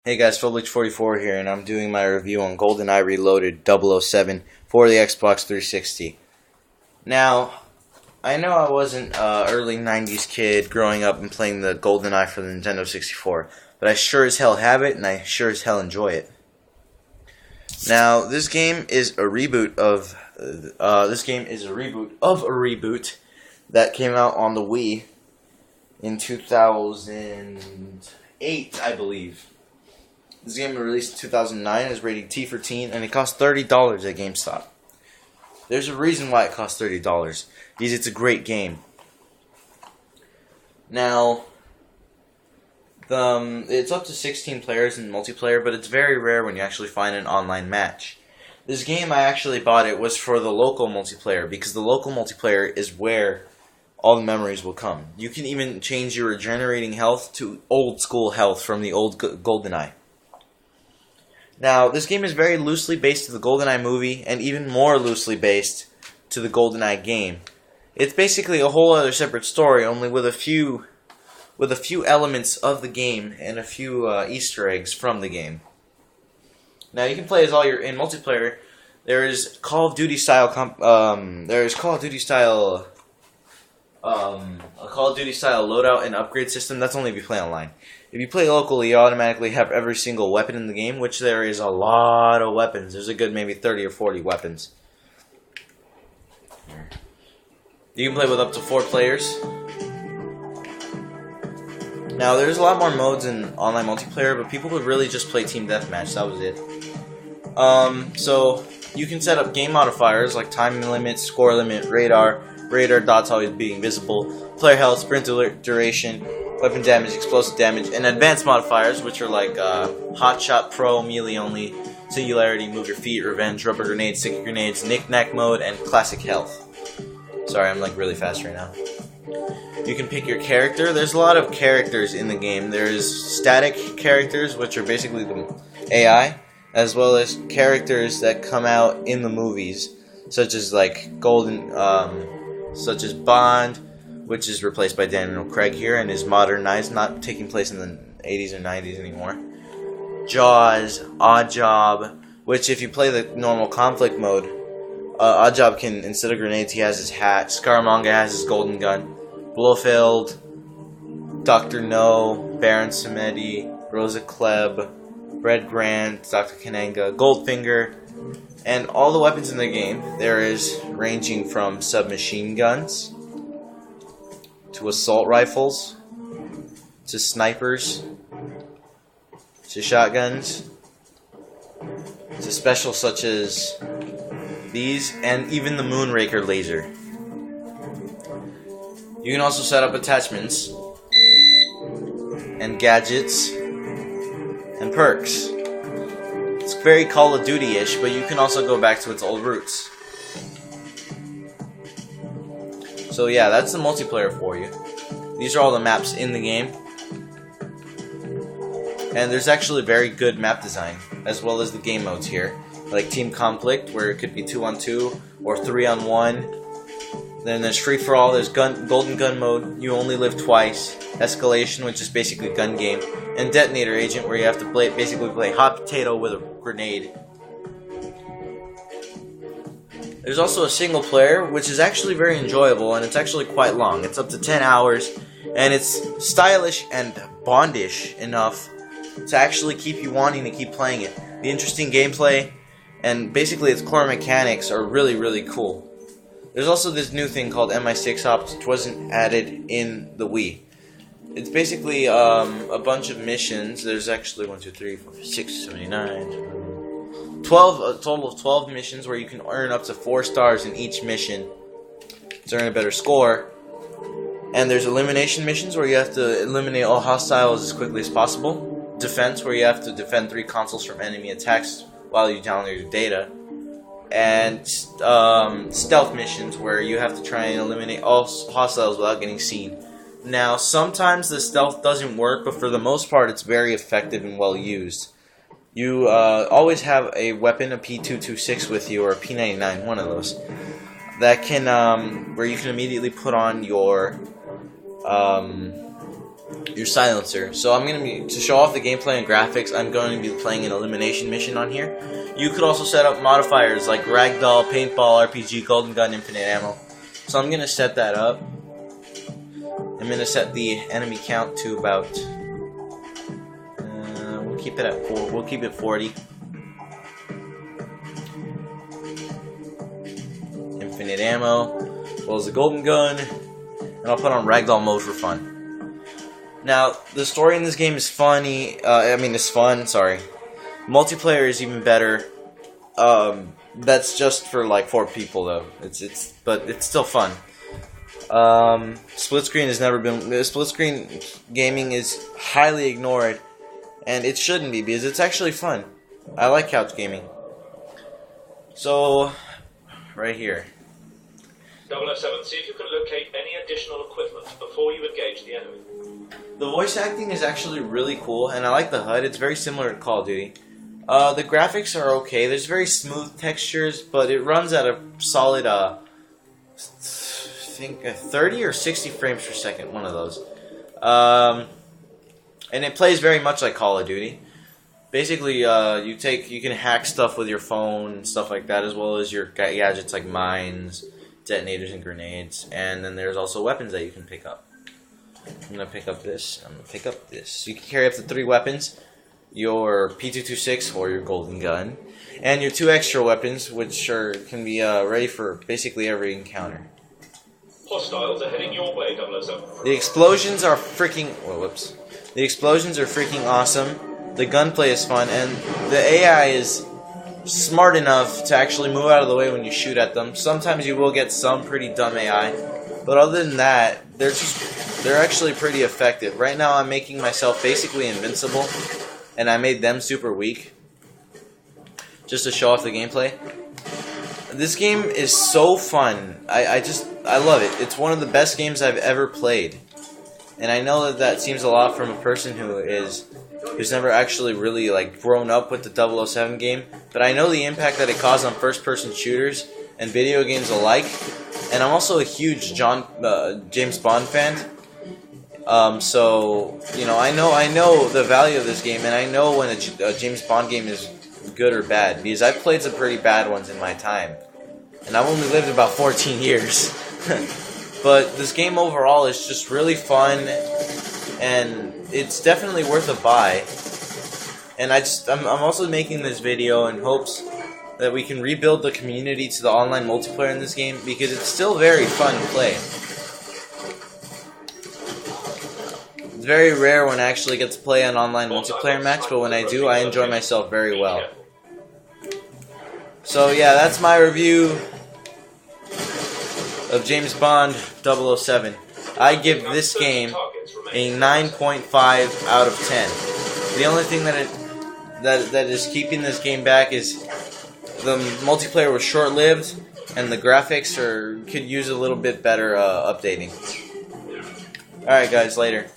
Hey guys, Philblich44 here, and I'm doing my review on GoldenEye Reloaded 007 for the Xbox 360. Now, I know I wasn't an early 90s kid growing up and playing the GoldenEye for the Nintendo 64, but I sure as hell have it, and I sure as hell enjoy it. Now, this game is a reboot of a reboot that came out on the Wii in 2008, I believe. This game was released in 2009, is rated T for teen, and it cost $30 at GameStop. There's a reason why it costs $30, because it's a great game. Now, it's up to 16 players in multiplayer, but it's very rare when you actually find an online match. This game, I actually bought it, was for the local multiplayer, because the local multiplayer is where all the memories will come. You can even change your regenerating health to old school health from the old GoldenEye. Now, this game is very loosely based to the GoldenEye movie, and even more loosely based to the GoldenEye game. It's basically a whole other separate story, only with a few elements of the game and a few Easter eggs from the game. Now, you can play as in multiplayer. There is Call of Duty style loadout and upgrade system. That's only if you play online. If you play locally, you automatically have every single weapon in the game, which there is a lot of weapons. There's a good maybe 30 or 40 weapons. You can play with up to 4 players. Now, there's a lot more modes in online multiplayer, but people would really just play Team Deathmatch. That was it. So, you can set up game modifiers like time limit, score limit, radar dots always being visible, player health, sprint duration, weapon damage, explosive damage, and advanced modifiers, which are like Hot Shot Pro, melee only, singularity, move your feet, revenge, rubber grenades, sticky grenades, knick-knack mode, and classic health. Sorry, I'm like really fast right now. You can pick your character. There's a lot of characters in the game. There's static characters, which are basically the AI, as well as characters that come out in the movies, such as like such as Bond, which is replaced by Daniel Craig here and is modernized, not taking place in the 80s or 90s anymore. Jaws, Oddjob, which if you play the normal conflict mode, Oddjob can, instead of grenades, he has his hat. Scaramanga has his golden gun. Blofeld, Dr. No, Baron Samedi, Rosa Klebb, Red Grant, Dr. Kananga, Goldfinger, and all the weapons in the game. There is ranging from submachine guns to assault rifles, to snipers, to shotguns, to specials such as these, and even the Moonraker laser. You can also set up attachments, and gadgets, and perks. It's very Call of Duty-ish, but you can also go back to its old roots. So yeah, that's the multiplayer for you. These are all the maps in the game. And there's actually very good map design, as well as the game modes here. Like Team Conflict, where it could be 2-on-2 or 3-on-1. Then there's Free For All, there's Golden Gun mode, you only live twice. Escalation, which is basically gun game. And Detonator Agent, where you have to basically play hot potato with a grenade. There's also a single player, which is actually very enjoyable, and it's actually quite long. It's up to 10 hours, and it's stylish and Bondish enough to actually keep you wanting to keep playing it. The interesting gameplay, and basically its core mechanics are really, really cool. There's also this new thing called MI6 Ops, which wasn't added in the Wii. It's basically a bunch of missions. There's actually 1, 2, 3, 4, 6, 7, 8, 9, 12, a total of 12 missions where you can earn up to 4 stars in each mission to earn a better score. And there's elimination missions where you have to eliminate all hostiles as quickly as possible. Defense, where you have to defend 3 consoles from enemy attacks while you download your data. And stealth missions, where you have to try and eliminate all hostiles without getting seen. Now, sometimes the stealth doesn't work, but for the most part, it's very effective and well used. You always have a weapon, a P226 with you, or a P99, one of those, that can, where you can immediately put on your your silencer. So I'm going to be, to show off the gameplay and graphics, I'm going to be playing an elimination mission on here. You could also set up modifiers like ragdoll, paintball, RPG, golden gun, infinite ammo. So I'm going to set that up. I'm going to set the enemy count to about, we'll keep it at 4, we'll keep it 40. Infinite ammo, as well as the golden gun, and I'll put on ragdoll mode for fun. Now, the story in this game is funny, it's fun, sorry. Multiplayer is even better. That's just for like 4 people though. But it's still fun. Split screen has never been. Split screen gaming is highly ignored, and it shouldn't be because it's actually fun. I like couch gaming. So, right here. 007, see if you can locate any additional equipment before you engage the enemy. The voice acting is actually really cool, and I like the HUD. It's very similar to Call of Duty. The graphics are okay. There's very smooth textures, but it runs at a solid, I think 30 or 60 frames per second, one of those. And it plays very much like Call of Duty. Basically, you can hack stuff with your phone and stuff like that, as well as your gadgets like mines, detonators, and grenades. And then there's also weapons that you can pick up. I'm gonna pick up this. I'm gonna pick up this. You can carry up to 3 weapons: your P226 or your golden gun, and your 2 extra weapons, which can be ready for basically every encounter. Hostiles are heading your way, 007. The explosions are freaking. Oh, whoops. The explosions are freaking awesome. The gunplay is fun, and the AI is smart enough to actually move out of the way when you shoot at them. Sometimes you will get some pretty dumb AI, but other than that, they're actually pretty effective. Right now, I'm making myself basically invincible, and I made them super weak, just to show off the gameplay. This game is so fun. I love it. It's one of the best games I've ever played, and I know that seems a lot from a person who's never actually really like grown up with the 007 game, but I know the impact that it caused on first-person shooters and video games alike. And I'm also a huge James Bond fan. So you know, I know the value of this game, and I know when a James Bond game is good or bad, because I've played some pretty bad ones in my time, and I've only lived about 14 years. But this game overall is just really fun, and it's definitely worth a buy. And I'm also making this video in hopes that we can rebuild the community to the online multiplayer in this game, because it's still very fun to play. It's very rare when I actually get to play an online multiplayer match, but when I do, I enjoy myself very well. So yeah, that's my review of James Bond 007. I give this game a 9.5 out of 10. The only thing that is keeping this game back is the multiplayer was short-lived, and the graphics could use a little bit better updating. Alright guys, later.